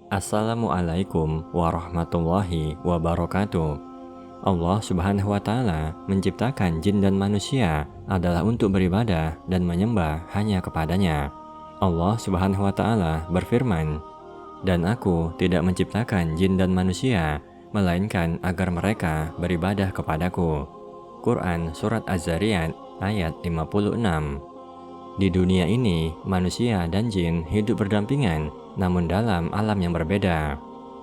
Assalamualaikum warahmatullahi wabarakatuh. Allah Subhanahu wa Ta'ala menciptakan jin dan manusia adalah untuk beribadah dan menyembah hanya kepadanya. Allah Subhanahu wa Ta'ala berfirman, "Dan aku tidak menciptakan jin dan manusia melainkan agar mereka beribadah kepadaku." Quran Surat Az-Zariyat ayat 56. Di dunia ini, manusia dan jin hidup berdampingan, namun dalam alam yang berbeda.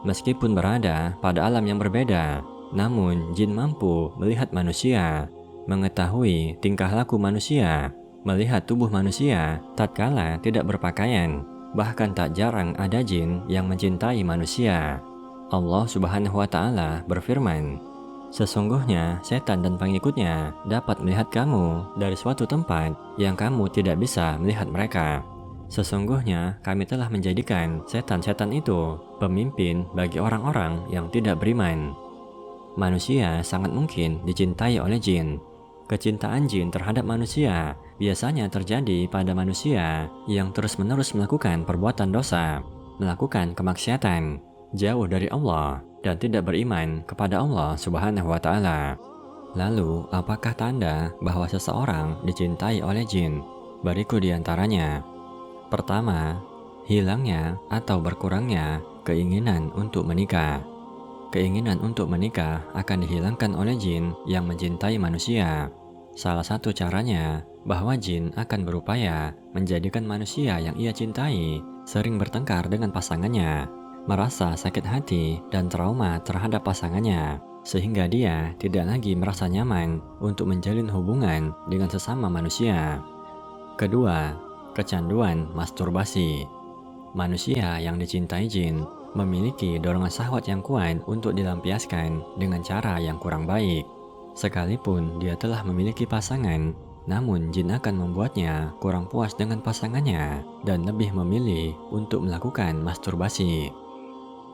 Meskipun berada pada alam yang berbeda, namun jin mampu melihat manusia, mengetahui tingkah laku manusia, melihat tubuh manusia tatkala tidak berpakaian. Bahkan tak jarang ada jin yang mencintai manusia. Allah Subhanahu wa Ta'ala berfirman, "Sesungguhnya setan dan pengikutnya dapat melihat kamu dari suatu tempat yang kamu tidak bisa melihat mereka. Sesungguhnya kami telah menjadikan setan-setan itu pemimpin bagi orang-orang yang tidak beriman." Manusia sangat mungkin dicintai oleh jin. Kecintaan jin terhadap manusia biasanya terjadi pada manusia yang terus-menerus melakukan perbuatan dosa, melakukan kemaksiatan, jauh dari Allah, dan tidak beriman kepada Allah Subhanahu wa Ta'ala. Lalu, apakah tanda bahwa seseorang dicintai oleh jin? Berikut di antaranya. Pertama, hilangnya atau berkurangnya keinginan untuk menikah. Keinginan untuk menikah akan dihilangkan oleh jin yang mencintai manusia. Salah satu caranya bahwa jin akan berupaya menjadikan manusia yang ia cintai sering bertengkar dengan pasangannya, merasa sakit hati dan trauma terhadap pasangannya, sehingga dia tidak lagi merasa nyaman untuk menjalin hubungan dengan sesama manusia. Kedua, kecanduan masturbasi. Manusia yang dicintai jin memiliki dorongan syahwat yang kuat untuk dilampiaskan dengan cara yang kurang baik. Sekalipun dia telah memiliki pasangan, namun jin akan membuatnya kurang puas dengan pasangannya dan lebih memilih untuk melakukan masturbasi.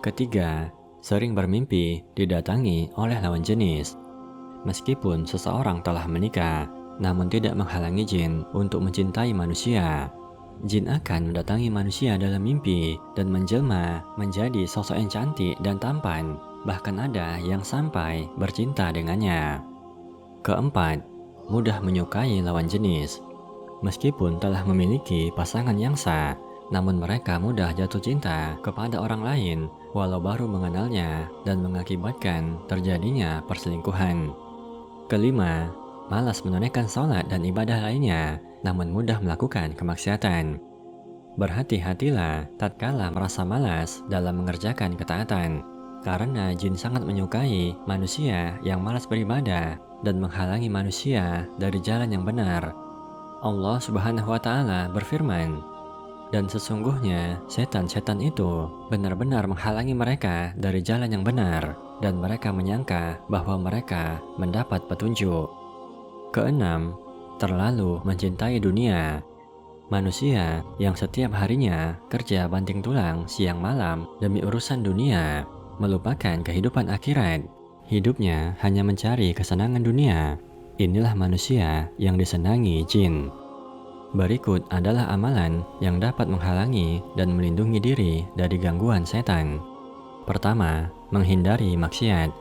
Ketiga, sering bermimpi didatangi oleh lawan jenis. Meskipun seseorang telah menikah, namun tidak menghalangi jin untuk mencintai manusia. Jin akan mendatangi manusia dalam mimpi dan menjelma menjadi sosok yang cantik dan tampan, bahkan ada yang sampai bercinta dengannya. Keempat, mudah menyukai lawan jenis. Meskipun telah memiliki pasangan yang sah, namun mereka mudah jatuh cinta kepada orang lain walau baru mengenalnya dan mengakibatkan terjadinya perselingkuhan. Kelima, malas menunaikan sholat dan ibadah lainnya, namun mudah melakukan kemaksiatan. Berhati-hatilah tatkala merasa malas dalam mengerjakan ketaatan, karena jin sangat menyukai manusia yang malas beribadah dan menghalangi manusia dari jalan yang benar. Allah Subhanahu wa Ta'ala berfirman, "Dan sesungguhnya setan-setan itu benar-benar menghalangi mereka dari jalan yang benar, dan mereka menyangka bahwa mereka mendapat petunjuk." Keenam, terlalu mencintai dunia. Manusia yang setiap harinya kerja banting tulang siang malam demi urusan dunia, melupakan kehidupan akhirat. Hidupnya hanya mencari kesenangan dunia. Inilah manusia yang disenangi jin. Berikut adalah amalan yang dapat menghalangi dan melindungi diri dari gangguan setan. Pertama, menghindari maksiat.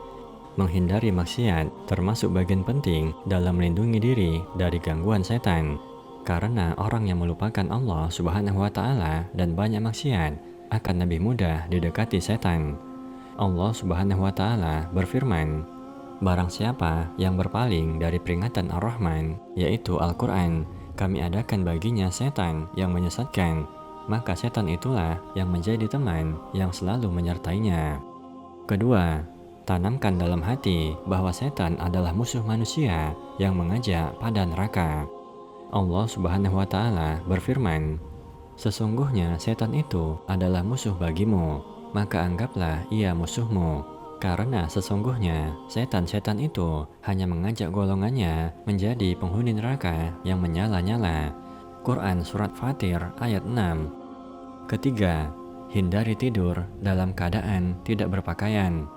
Menghindari maksiat termasuk bagian penting dalam melindungi diri dari gangguan setan. Karena orang yang melupakan Allah Subhanahu wa Ta'ala dan banyak maksiat akan lebih mudah didekati setan. Allah Subhanahu wa Ta'ala berfirman, "Barang siapa yang berpaling dari peringatan Ar-Rahman, yaitu Al-Quran, kami adakan baginya setan yang menyesatkan, maka setan itulah yang menjadi teman yang selalu menyertainya." Kedua, tanamkan dalam hati bahwa setan adalah musuh manusia yang mengajak pada neraka. Allah Subhanahu wa Ta'ala berfirman, "Sesungguhnya setan itu adalah musuh bagimu, maka anggaplah ia musuhmu. Karena sesungguhnya setan-setan itu hanya mengajak golongannya menjadi penghuni neraka yang menyala-nyala." Quran Surat Fatir ayat 6. Ketiga, hindari tidur dalam keadaan tidak berpakaian.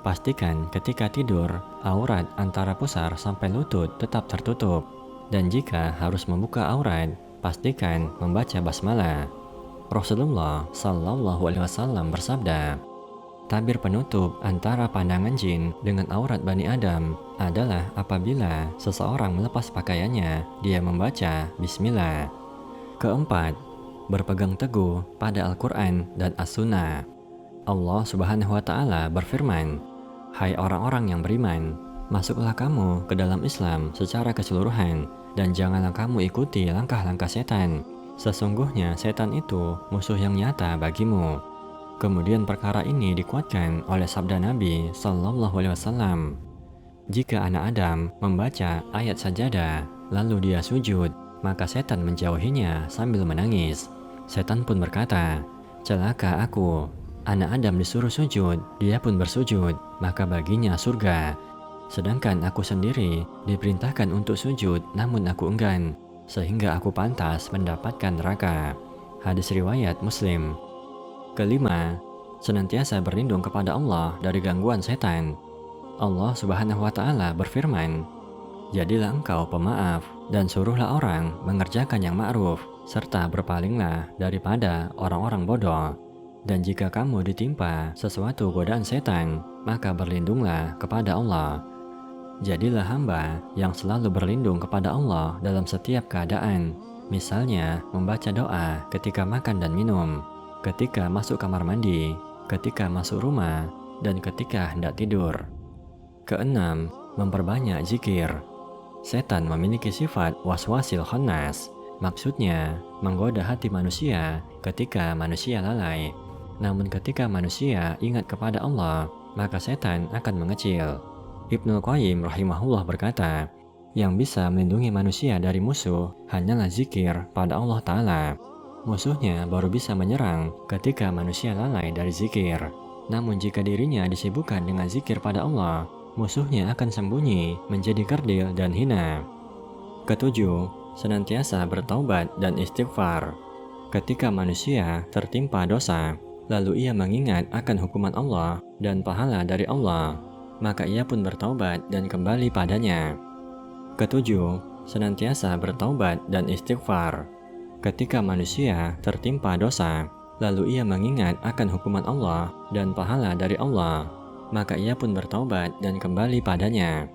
Pastikan ketika tidur, aurat antara pusar sampai lutut tetap tertutup. Dan jika harus membuka aurat, pastikan membaca basmalah. Rasulullah Shallallahu Alaihi Wasallam bersabda, tabir penutup antara pandangan jin dengan aurat Bani Adam adalah apabila seseorang melepas pakaiannya, dia membaca Bismillah. Keempat, berpegang teguh pada Al-Quran dan As-Sunnah. Allah Subhanahu wa Ta'ala berfirman, hai orang-orang yang beriman, masuklah kamu ke dalam Islam secara keseluruhan, dan janganlah kamu ikuti langkah-langkah setan. Sesungguhnya setan itu musuh yang nyata bagimu. Kemudian perkara ini dikuatkan oleh sabda Nabi Sallallahu Alaihi Wasallam. Jika anak Adam membaca ayat sajadah, lalu dia sujud, maka setan menjauhinya sambil menangis. Setan pun berkata, celaka aku. Anak Adam disuruh sujud, dia pun bersujud, maka baginya surga. Sedangkan aku sendiri diperintahkan untuk sujud, namun aku enggan, sehingga aku pantas mendapatkan neraka. Hadis riwayat Muslim. Kelima, senantiasa berlindung kepada Allah dari gangguan setan. Allah Subhanahu wa Ta'ala berfirman, jadilah engkau pemaaf dan suruhlah orang mengerjakan yang ma'ruf, serta berpalinglah daripada orang-orang bodoh. Dan jika kamu ditimpa sesuatu godaan setan, maka berlindunglah kepada Allah. Jadilah hamba yang selalu berlindung kepada Allah dalam setiap keadaan. Misalnya, membaca doa ketika makan dan minum, ketika masuk kamar mandi, ketika masuk rumah, dan ketika hendak tidur. Keenam, memperbanyak zikir. Setan memiliki sifat waswasil khannas, maksudnya menggoda hati manusia ketika manusia lalai. Namun ketika manusia ingat kepada Allah, maka setan akan mengecil. Ibnu Qayyim rahimahullah berkata, yang bisa melindungi manusia dari musuh hanyalah zikir pada Allah Ta'ala. Musuhnya baru bisa menyerang ketika manusia lalai dari zikir. Namun jika dirinya disibukkan dengan zikir pada Allah, musuhnya akan sembunyi menjadi kerdil dan hina. Ketujuh, senantiasa bertaubat dan istighfar. Ketika manusia tertimpa dosa, lalu ia mengingat akan hukuman Allah dan pahala dari Allah, maka ia pun bertaubat dan kembali padanya. Ketujuh, senantiasa bertaubat dan istighfar. Ketika manusia tertimpa dosa, lalu ia mengingat akan hukuman Allah dan pahala dari Allah, maka ia pun bertaubat dan kembali padanya.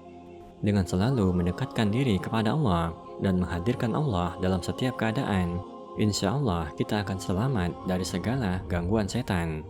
Dengan selalu mendekatkan diri kepada Allah dan menghadirkan Allah dalam setiap keadaan, insya Allah kita akan selamat dari segala gangguan setan.